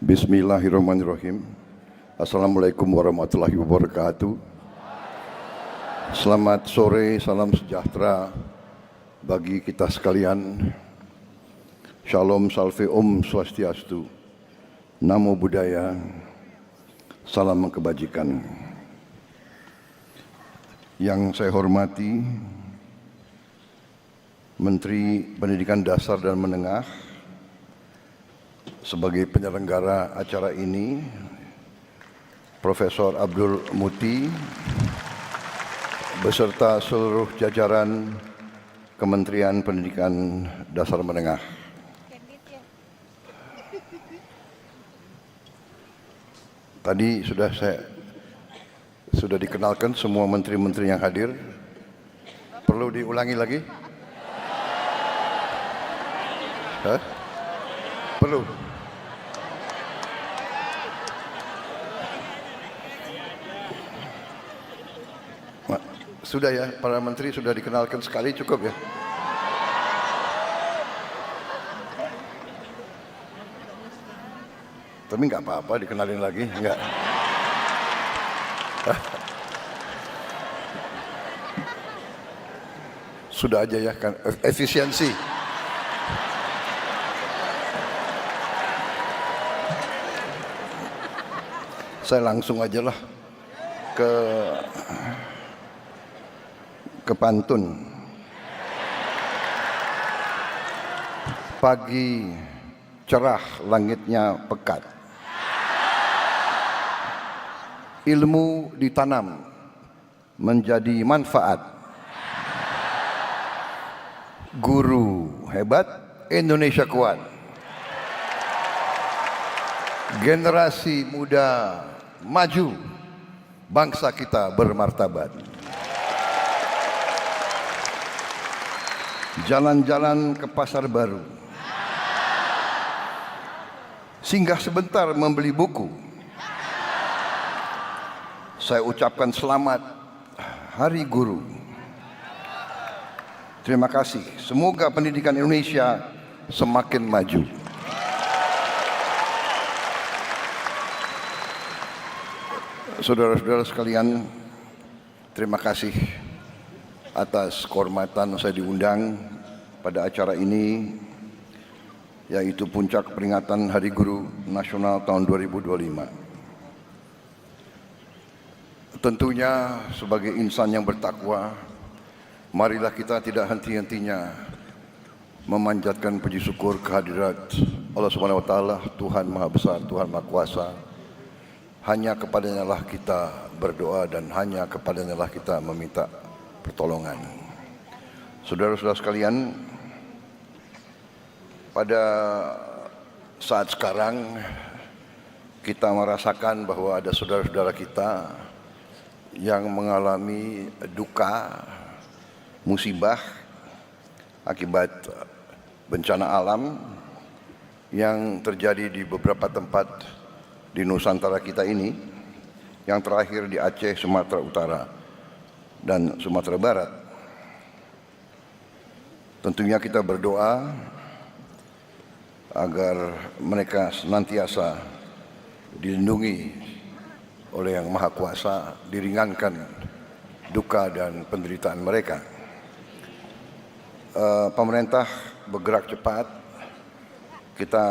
Bismillahirrahmanirrahim. Assalamualaikum warahmatullahi wabarakatuh. Selamat sore, salam sejahtera bagi kita sekalian. Shalom, salve, om, swastiastu. Namo Buddhaya, salam kebajikan. Yang saya hormati Menteri Pendidikan Dasar dan Menengah sebagai penyelenggara acara ini, Profesor Abdul Muti beserta seluruh jajaran Kementerian Pendidikan Dasar Menengah. Tadi sudah dikenalkan semua menteri-menteri yang hadir. Perlu diulangi lagi? Hah? Perlu? Sudah ya, para menteri sudah dikenalkan sekali, cukup ya? Tapi nggak apa-apa dikenalin lagi, nggak? Sudah aja ya, kan efisiensi. Saya langsung aja lah ke pantun. Pagi cerah, langitnya pekat. Ilmu ditanam menjadi manfaat. Guru hebat, Indonesia kuat. Generasi muda maju, bangsa kita bermartabat. Jalan-jalan ke pasar baru, singgah sebentar membeli buku. Saya ucapkan selamat Hari Guru. Terima kasih. Semoga pendidikan Indonesia semakin maju. Saudara-saudara sekalian, terima kasih atas kehormatan saya diundang pada acara ini, yaitu puncak peringatan Hari Guru Nasional tahun 2025. Tentunya sebagai insan yang bertakwa, marilah kita tidak henti-hentinya memanjatkan puji syukur kehadirat Allah Subhanahu wa taala, Tuhan Maha Besar, Tuhan Maha Kuasa. Hanya kepadanya lah kita berdoa dan hanya kepadanya lah kita meminta pertolongan. Saudara-saudara sekalian, pada saat sekarang kita merasakan bahwa ada saudara-saudara kita yang mengalami duka, musibah akibat bencana alam yang terjadi di beberapa tempat di Nusantara kita ini, yang terakhir di Aceh, Sumatera Utara, dan Sumatera Barat. Tentunya kita berdoa agar mereka senantiasa dilindungi oleh Yang Maha Kuasa, diringankan duka dan penderitaan mereka. Pemerintah bergerak cepat. Kita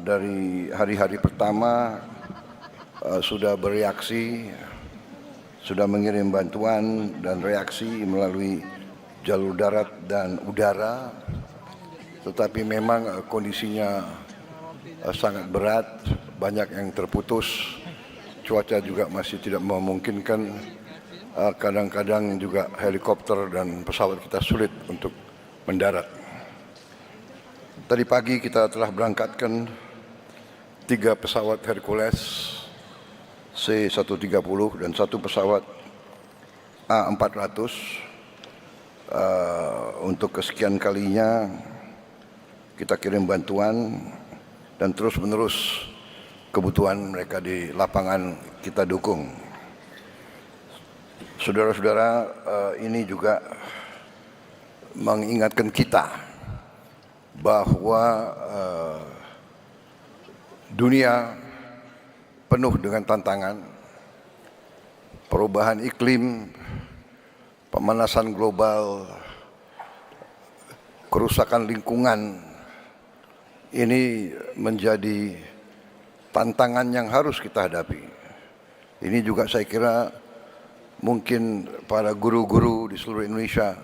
dari hari-hari pertama sudah bereaksi, sudah mengirim bantuan dan reaksi melalui jalur darat dan udara, tetapi memang kondisinya sangat berat, banyak yang terputus, cuaca juga masih tidak memungkinkan, kadang-kadang juga helikopter dan pesawat kita sulit untuk mendarat. Tadi pagi kita telah berangkatkan 3 pesawat Hercules C-130 dan 1 pesawat A400. Untuk kesekian kalinya kita kirim bantuan dan terus-menerus kebutuhan mereka di lapangan kita dukung. Saudara-saudara, ini juga mengingatkan kita bahwa dunia penuh dengan tantangan, perubahan iklim, pemanasan global, kerusakan lingkungan, ini menjadi tantangan yang harus kita hadapi. Ini juga saya kira mungkin para guru-guru di seluruh Indonesia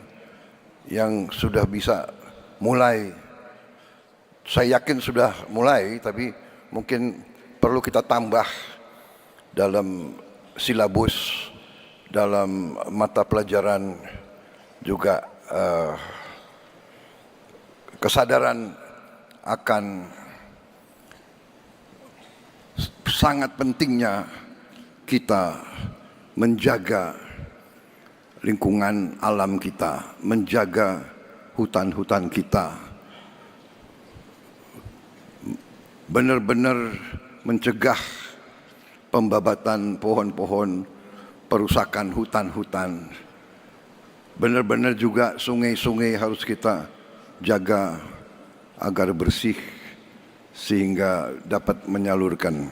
yang sudah bisa mulai, saya yakin sudah mulai, tapi mungkin perlu kita tambah dalam silabus, dalam mata pelajaran juga kesadaran akan sangat pentingnya kita menjaga lingkungan alam kita, menjaga hutan-hutan kita, benar-benar mencegah pembabatan pohon-pohon, perusakan hutan-hutan. Benar-benar juga sungai-sungai harus kita jaga agar bersih sehingga dapat menyalurkan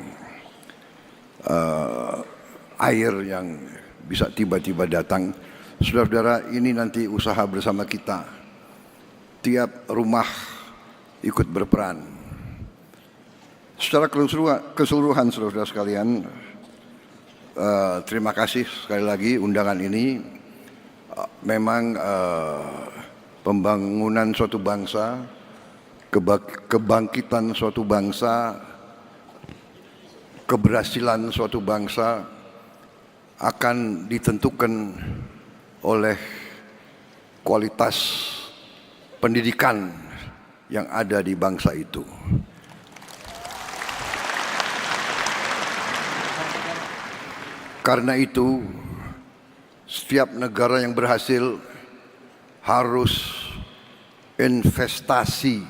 air yang bisa tiba-tiba datang. Saudara-saudara, ini nanti usaha bersama kita. Tiap rumah ikut berperan. Secara keseluruhan saudara-saudara sekalian, terima kasih sekali lagi undangan ini. Memang pembangunan suatu bangsa, kebangkitan suatu bangsa, keberhasilan suatu bangsa akan ditentukan oleh kualitas pendidikan yang ada di bangsa itu. Karena itu, setiap negara yang berhasil harus investasi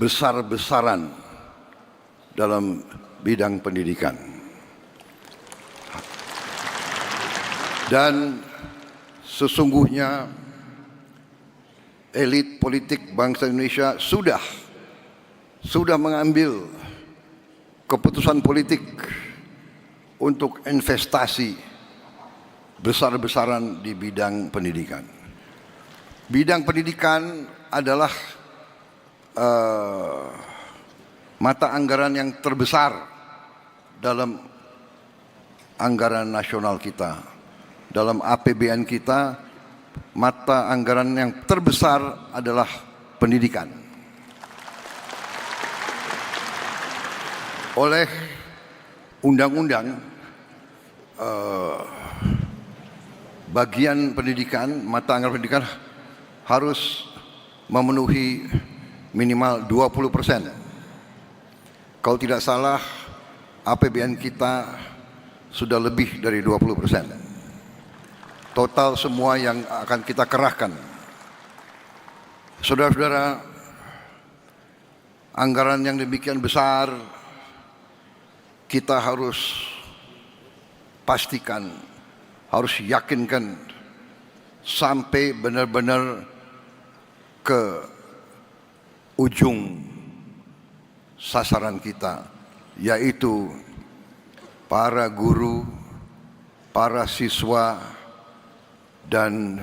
besar-besaran dalam bidang pendidikan. Dan sesungguhnya elit politik bangsa Indonesia sudah mengambil keputusan politik untuk investasi besar-besaran di bidang pendidikan. Bidang pendidikan adalah mata anggaran yang terbesar dalam anggaran nasional kita. Dalam APBN kita, mata anggaran yang terbesar adalah pendidikan. Oleh undang-undang, bagian pendidikan, mata anggaran pendidikan harus memenuhi minimal 20%. Kalau tidak salah, APBN kita sudah lebih dari 20%. Total semua yang akan kita kerahkan. Saudara-saudara, anggaran yang demikian besar, kita harus pastikan, harus yakinkan sampai benar-benar ke ujung sasaran kita, yaitu para guru, para siswa, dan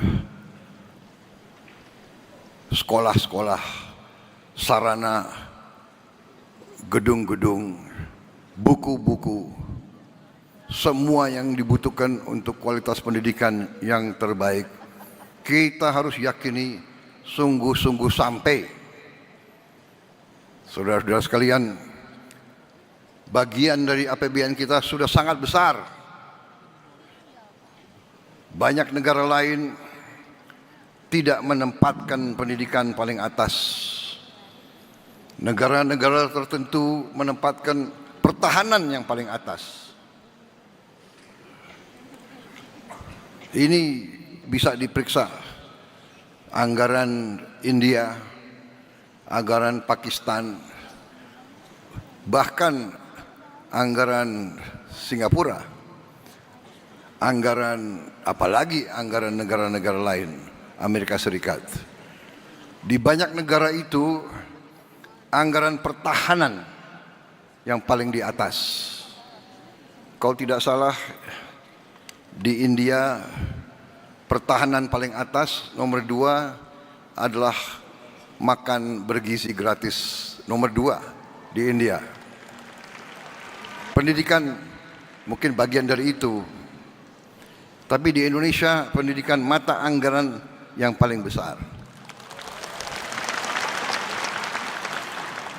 sekolah-sekolah, sarana, gedung-gedung, buku-buku, semua yang dibutuhkan untuk kualitas pendidikan yang terbaik. Kita harus yakini sungguh-sungguh sampai. Saudara-saudara sekalian, bagian dari APBN kita sudah sangat besar. Banyak negara lain tidak menempatkan pendidikan paling atas. Negara-negara tertentu menempatkan pertahanan yang paling atas. Ini bisa diperiksa. Anggaran India, anggaran Pakistan, bahkan anggaran Singapura, anggaran apalagi anggaran negara-negara lain, Amerika Serikat. Di banyak negara itu anggaran pertahanan yang paling di atas. kalau tidak salah di India pertahanan paling atas, nomor 2 adalah makan bergizi gratis, nomor 2 di India. Pendidikan mungkin bagian dari itu, tapi di Indonesia pendidikan mata anggaran yang paling besar.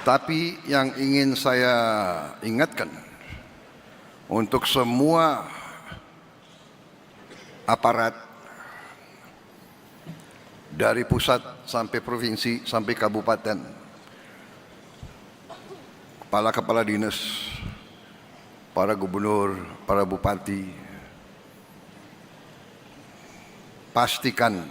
Tapi yang ingin saya ingatkan untuk semua aparat dari pusat sampai provinsi sampai kabupaten, kepala-kepala dinas, para gubernur, para bupati, pastikan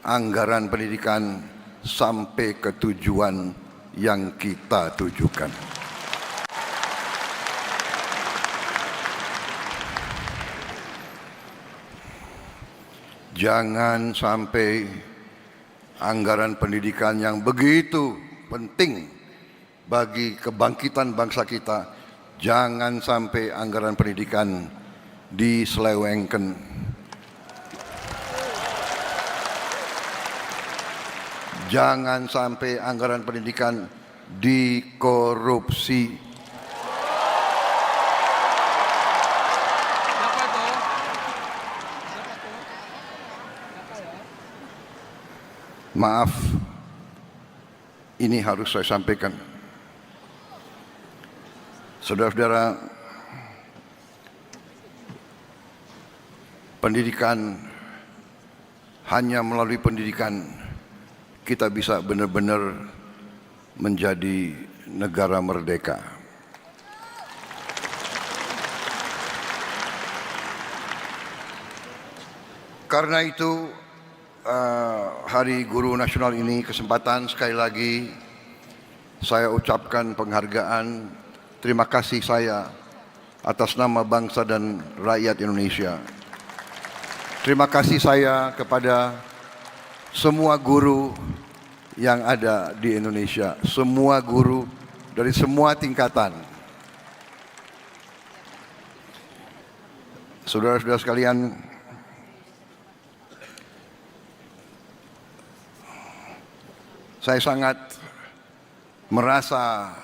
anggaran pendidikan sampai ke tujuan yang kita tujukan. Jangan sampai anggaran pendidikan yang begitu penting bagi kebangkitan bangsa kita, jangan sampai anggaran pendidikan diselewengkan. Jangan sampai anggaran pendidikan dikorupsi. Maaf, ini harus saya sampaikan. Saudara-saudara, pendidikan, hanya melalui pendidikan kita bisa benar-benar menjadi negara merdeka. Karena itu Hari Guru Nasional ini kesempatan sekali lagi saya ucapkan penghargaan, terima kasih saya atas nama bangsa dan rakyat Indonesia. Terima kasih saya kepada semua guru yang ada di Indonesia, semua guru dari semua tingkatan. Saudara-saudara sekalian, saya sangat merasa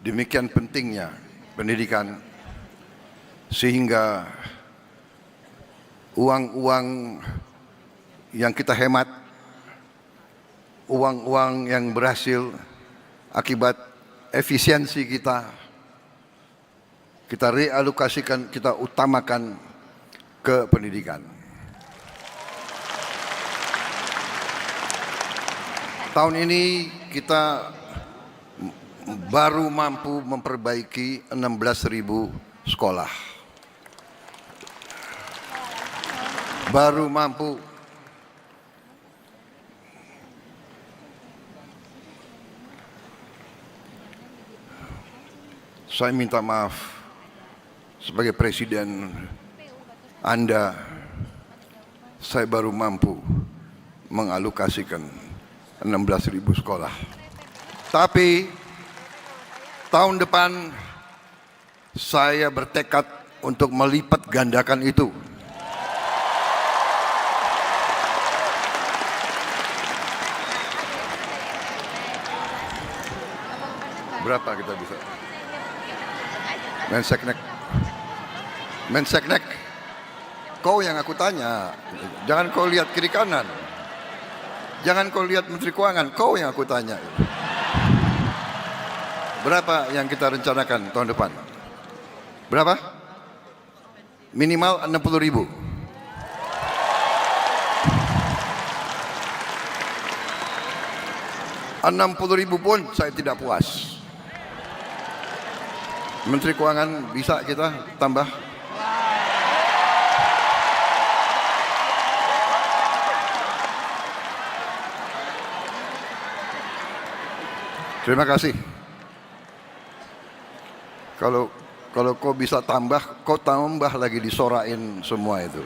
demikian pentingnya pendidikan, sehingga uang-uang yang kita hemat, uang-uang yang berhasil akibat efisiensi kita realokasikan, kita utamakan ke pendidikan. Tahun ini kita baru mampu memperbaiki 16.000 sekolah. Baru mampu. Saya minta maaf sebagai presiden Anda, saya baru mampu mengalokasikan 16.000 sekolah. Tapi tahun depan saya bertekad untuk melipat gandakan itu. Berapa kita bisa? Menseknek, kau yang aku tanya, jangan kau lihat kiri kanan, jangan kau lihat Menteri Keuangan, kau yang aku tanya. Berapa yang kita rencanakan tahun depan? Berapa? Minimal 60.000. $60.000 pun saya tidak puas. Menteri Keuangan bisa kita tambah? Terima kasih. Kalau kau bisa tambah, kau tambah lagi disorain semua itu.